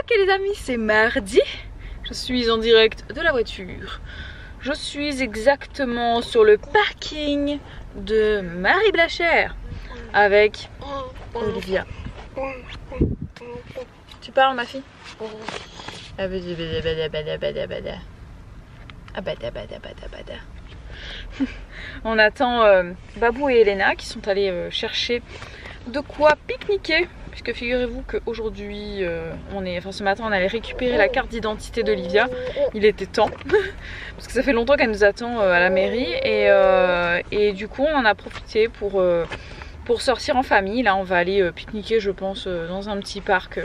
Ok les amis, c'est mardi. Je suis en direct de la voiture. Je suis exactement sur le parking de Marie Blachère avec Olivia. Tu parles ma fille? On attend Babou et Elena qui sont allés chercher de quoi pique-niquer. Puisque figurez-vous qu'aujourd'hui, ce matin, on allait récupérer la carte d'identité d'Olivia. Il était temps, parce que ça fait longtemps qu'elle nous attend à la mairie. Et du coup, on en a profité pour sortir en famille. Là, on va aller pique-niquer, je pense, dans un petit parc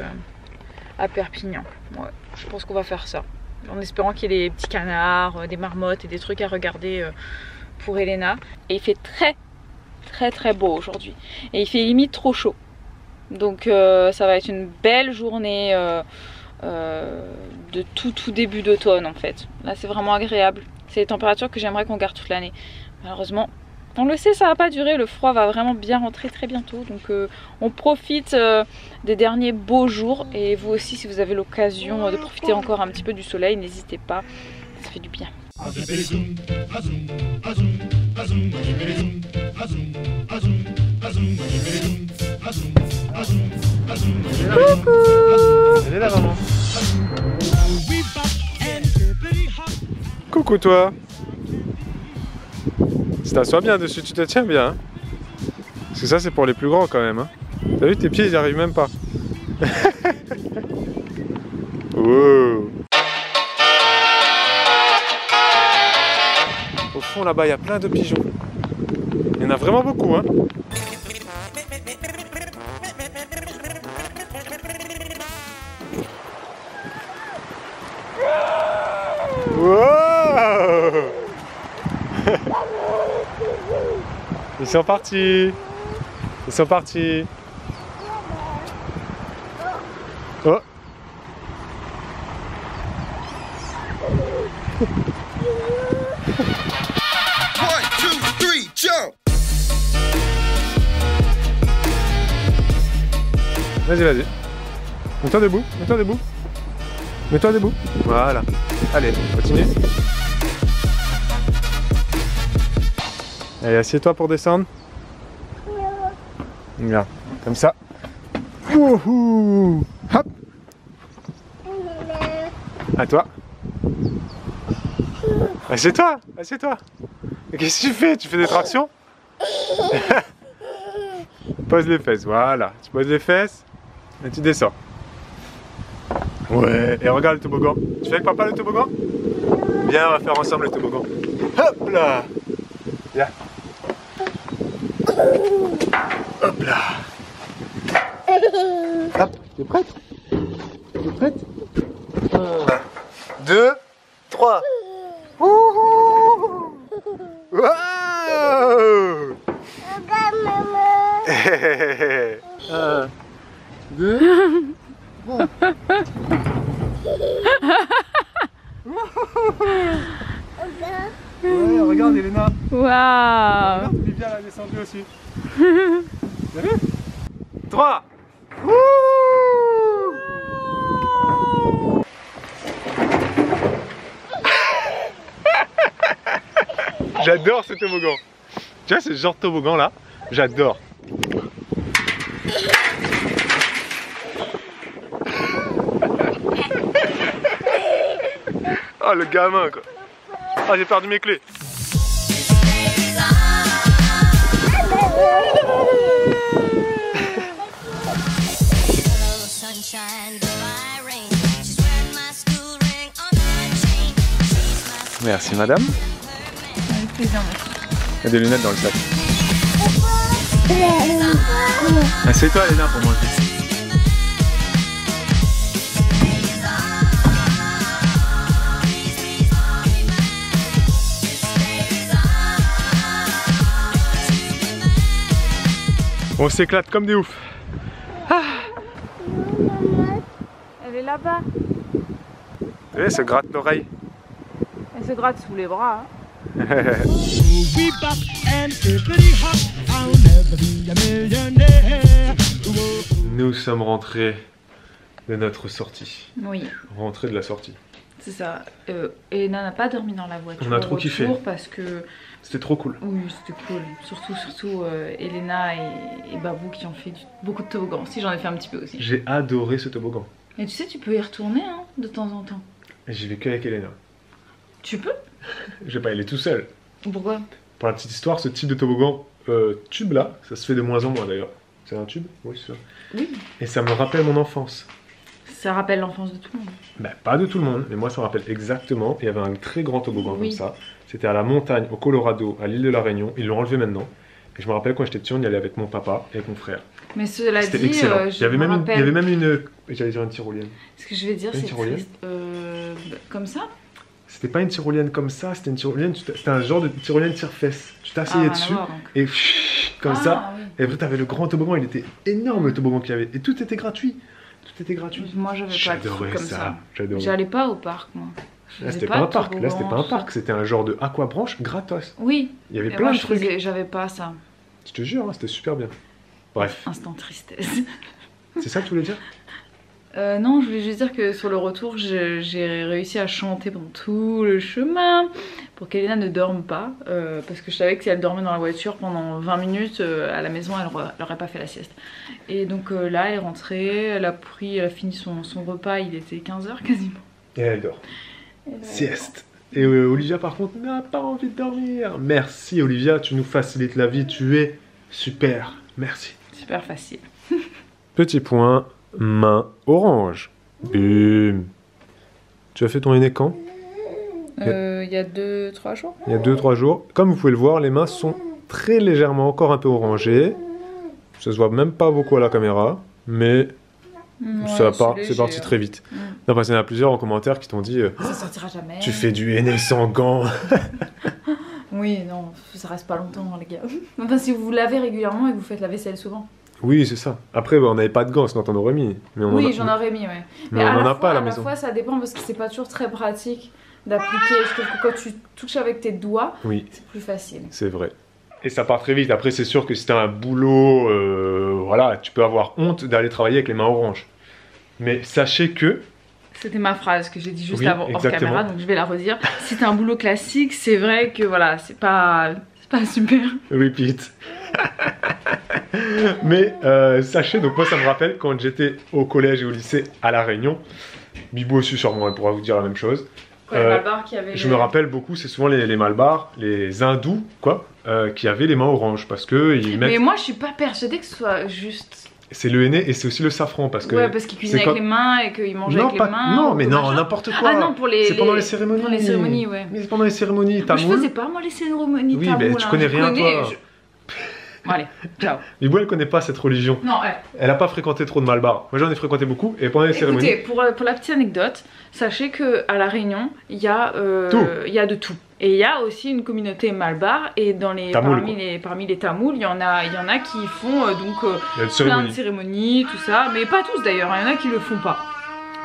à Perpignan. Ouais, je pense qu'on va faire ça. En espérant qu'il y ait des petits canards, des marmottes et des trucs à regarder pour Elena. Et il fait très beau aujourd'hui. Et il fait limite trop chaud. Donc ça va être une belle journée de tout début d'automne en fait. Là c'est vraiment agréable. C'est les températures que j'aimerais qu'on garde toute l'année. Malheureusement, on le sait, ça va pas durer. Le froid va vraiment bien rentrer très bientôt. Donc on profite des derniers beaux jours. Et vous aussi, si vous avez l'occasion de profiter encore un petit peu du soleil, n'hésitez pas. Ça fait du bien. Coucou. Elle est là, maman. Coucou toi. Si t'assois bien dessus, tu te tiens bien. Hein, parce que ça c'est pour les plus grands quand même. Hein. T'as vu, tes pieds ils n'y arrivent même pas. Wow. Au fond là-bas il y a plein de pigeons. Il y en a vraiment beaucoup hein. Wow. Ils sont partis. Ils sont partis. Oh. Vas-y. Mets-toi debout. Mets-toi debout. Voilà. Allez, continue. Allez, assieds-toi pour descendre. Regarde, comme ça. Wouhou. Hop. À toi. Assieds-toi. Qu'est-ce que tu fais? Tu fais des tractions? Pose les fesses, voilà. Tu poses les fesses et tu descends. Ouais, et regarde le toboggan. Tu fais avec papa le toboggan? Viens, on va faire ensemble le toboggan. Hop là. Viens. Hop là. Hop, t'es prête? T'es prête? 1, 2, 3. Wouhou. Wow. 1, 2, 3. Ouais, regarde Elena. Waouh. Regarde, Olivia elle a descendu aussi. T'as vu? 3. J'adore ce toboggan. Tu vois ce genre de toboggan là? J'adore. Oh le gamin quoi. Ah j'ai perdu mes clés. Merci madame. Avec plaisir, merci. Il y a des lunettes dans le sac. Assieds-toi Elena pour manger. On s'éclate comme des oufs. Ah. Elle est là-bas. Elle se gratte l'oreille. Elle se gratte sous les bras. Hein. Nous sommes rentrés de notre sortie. Oui. Rentrée de la sortie. C'est ça. Elena n'a pas dormi dans la voiture. On a trop kiffé. Parce que... C'était trop cool. Oui, c'était cool. Surtout Elena et Babou qui ont fait beaucoup de toboggan. Si, j'en ai fait un petit peu aussi. J'ai adoré ce toboggan. Et tu sais, tu peux y retourner hein, de temps en temps. J'y vais qu'avec Elena. Tu peux? Je vais pas y aller tout seul. Pourquoi? Pour la petite histoire, ce type de toboggan tube là, ça se fait de moins en moins d'ailleurs. C'est un tube? Oui, c'est ça. Oui. Et ça me rappelle mon enfance. Ça rappelle l'enfance de tout le monde. Ben, pas de tout le monde, mais moi ça me rappelle exactement. Il y avait un très grand toboggan Oui. comme ça. C'était à la montagne, au Colorado, à l'île de la Réunion. Ils l'ont enlevé maintenant. Et je me rappelle quand j'étais petit, on y allait avec mon papa et avec mon frère. Mais cela C'était dit, excellent. je Il y avait me même rappelle... il y avait même une... J'allais dire une tyrolienne. Ce que je vais dire, Une c'est tyrolienne. triste. Comme ça? C'était pas une tyrolienne comme ça, c'était une tyrolienne... C'était un genre de tyrolienne tire-fesse. Tu t'asseyais rien à dessus voir, donc. et comme ça. Oui. Et après, t'avais le grand toboggan, il était énorme le toboggan qu'il y avait. Et tout était gratuit. Tout était gratuit. Moi, j'avais pas de trucs J'adorais comme ça. ça. J'adorais. J'allais pas au parc, moi. Je Là, faisais c'était pas un de parc. Là, c'était pas un toboggan, parc. C'était un genre de aquabranche gratos. Oui. Il y avait Et plein moi, de trucs. j'avais pas ça. Je te jure, hein, c'était super bien. Bref, Instant tristesse. c'est ça que tu voulais dire? Non, je voulais juste dire que sur le retour, j'ai réussi à chanter pendant tout le chemin pour qu'Elena ne dorme pas. Parce que je savais que si elle dormait dans la voiture pendant 20 minutes, à la maison, elle n'aurait pas fait la sieste. Et donc là, elle est rentrée, elle a fini son repas, il était 15h quasiment. Et elle dort. Sieste. Et Olivia, par contre, n'a pas envie de dormir. Merci, Olivia, tu nous facilites la vie. Tu es super. Merci. Super facile. Petit point, main orange. Bim. Tu as fait ton aîné quand? Il y a 2-3 jours. Il y a 2-3 jours. Comme vous pouvez le voir, les mains sont très légèrement encore un peu orangées. Ça se voit même pas beaucoup à la caméra, mais c'est parti très vite. Non, parce qu'il y en a plusieurs en commentaire qui t'ont dit Ça sortira jamais. tu fais du henné sans gants. Oui, non, ça reste pas longtemps, les gars. Enfin, si vous vous lavez régulièrement et que vous faites la vaisselle souvent. Oui, c'est ça. Après, on n'avait pas de gants, sinon t'en aurais mis. Mais Oui, j'en aurais mis, ouais. Mais on n'en a pas à la maison. À la fois, ça dépend parce que c'est pas toujours très pratique d'appliquer. Je trouve que quand tu touches avec tes doigts, oui, c'est plus facile. C'est vrai. Et ça part très vite. Après, c'est sûr que si t'as un boulot, voilà, tu peux avoir honte d'aller travailler avec les mains oranges. Mais sachez que... C'était ma phrase que j'ai dit juste Oui, avant hors exactement. caméra, donc je vais la redire. Si t'as un boulot classique, c'est vrai que voilà, c'est pas super. Repeat. Mais sachez, donc moi ça me rappelle quand j'étais au collège et au lycée à La Réunion. Bibou aussi sûrement, elle pourra vous dire la même chose. Quoi, les Malbars qui avaient Je me rappelle beaucoup, c'est souvent les Malbars, les hindous, quoi, qui avaient les mains oranges parce que ils mettent... Mais moi je suis pas persuadée que ce soit juste... C'est le henné et c'est aussi le safran parce que... Ouais, parce qu'ils cuisinent avec les mains et qu'ils mangeaient avec les mains. Non, mais non, n'importe quoi. Ah non, pour les... C'est pendant les cérémonies. Pour les cérémonies, ouais. Mais c'est pendant les cérémonies, Je faisais pas moi les cérémonies Oui, tamoul, mais tu connais rien, toi. Bon, allez, ciao. Bibou, elle connaît pas cette religion. Non, ouais. Elle a pas fréquenté trop de Malbars. Moi, j'en ai fréquenté beaucoup et pendant les cérémonies... Écoutez, pour la petite anecdote, sachez que à La Réunion, il y a de tout. Et il y a aussi une communauté Malbar et dans les, Tamoul, parmi les Tamouls, il y en a qui font Il y a de plein de cérémonies, tout ça, mais pas tous d'ailleurs, il y en a qui le font pas.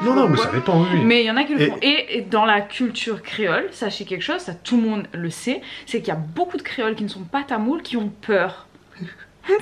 Non, mais ça dépend, oui. Mais il y en a qui le font. Et dans la culture créole, sachez quelque chose, ça tout le monde le sait, c'est qu'il y a beaucoup de créoles qui ne sont pas tamouls qui ont peur.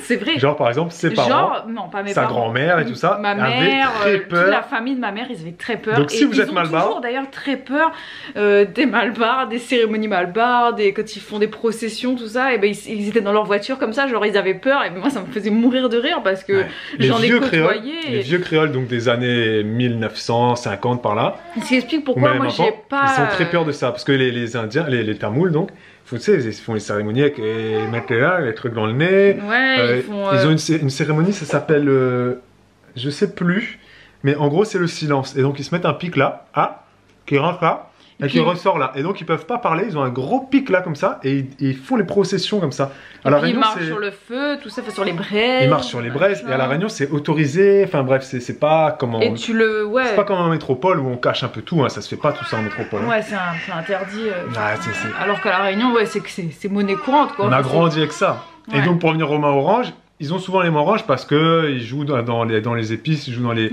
C'est vrai. Genre par exemple ses parents, non, pas mes sa parents, grand-mère et tout ça, ma avaient mère, très peur. toute la famille de ma mère, ils avaient très peur. Donc si vous êtes Malbar, Malbar, ils ont toujours d'ailleurs très peur des Malbars, des cérémonies Malbar, quand ils font des processions, tout ça, et ben ils étaient dans leur voiture comme ça, genre ils avaient peur, et moi ça me faisait mourir de rire parce que j'en ai côtoyé. Les vieux créoles donc des années 1950 par là. Ce qui explique pourquoi moi j'ai pas. Ils ont très peur de ça parce que les Indiens, les Tamouls donc. Tu sais, ils font les cérémonies avec ils mettent les trucs dans le nez. Ouais, ils ont une cérémonie, ça s'appelle, je sais plus, mais en gros c'est le silence. Et donc ils se mettent un pic là, qui rentre là, et qui ressort là. Et donc ils peuvent pas parler, ils ont un gros pic là comme ça, et ils font les processions comme ça. À la Réunion, ils marchent sur le feu, tout ça, sur les braises. Ils marchent sur les braises, et à La Réunion c'est autorisé, enfin bref, c'est pas comme et c'est pas comme en métropole où on cache un peu tout, hein, ça se fait pas tout ça en métropole. Ouais, c'est un peu interdit. Alors qu'à La Réunion, ouais, c'est monnaie courante quoi. On a grandi avec ça. Ouais. Et donc pour revenir aux mains oranges, ils ont souvent les mains oranges parce qu'ils jouent dans les épices, ils jouent dans les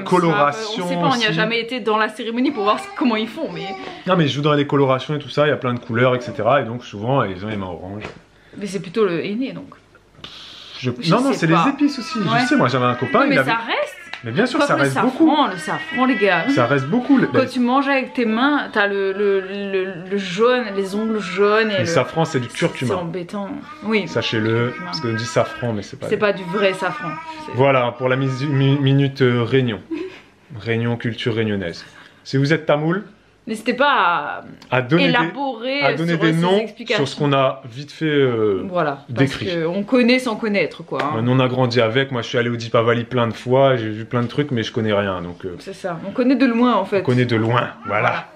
colorations. On sait pas, on n'y a jamais été dans la cérémonie pour voir comment ils font. Mais... Non, mais ils jouent dans les colorations et tout ça, il y a plein de couleurs, etc. Et donc souvent, ils ont les mains oranges. Mais c'est plutôt le henné donc. Non, c'est les épices aussi. Ouais. Je sais, moi j'avais un copain. Oui, mais ça reste. Mais bien sûr, Quoi ça que reste le beaucoup. safran, les gars. Ça reste beaucoup. Quand tu manges avec tes mains, t'as le jaune, les ongles jaunes. Et le safran, c'est du C'est curcuma. embêtant. Oui. Sachez-le, Curcuma. parce qu'on dit safran, mais c'est pas. C'est pas du vrai safran. Voilà, pour la minute réunion. Réunion culture réunionnaise. Si vous êtes tamoul, N'hésitez pas à donner élaborer des sur ces noms explications. sur ce qu'on a vite fait Voilà, décrit. parce qu'on connaît sans connaître, quoi. Hein. Nous, on a grandi avec. Moi, je suis allé au Deepavali plein de fois. J'ai vu plein de trucs, mais je connais rien. Donc, C'est ça, on connaît de loin en fait. on connaît de loin. Voilà.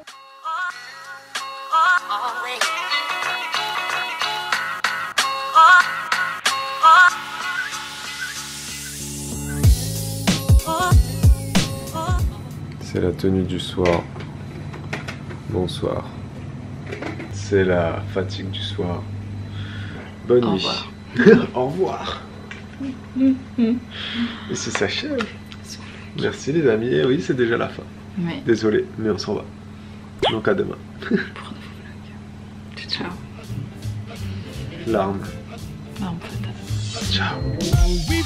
C'est la tenue du soir. Bonsoir. C'est la fatigue du soir. Bonne nuit. Au revoir. Et c'est s'achève. Merci les amis. Et oui, c'est déjà la fin. Oui. Désolé, mais on s'en va. Donc à demain. Ciao. Larmes. Non, en fait. Ciao.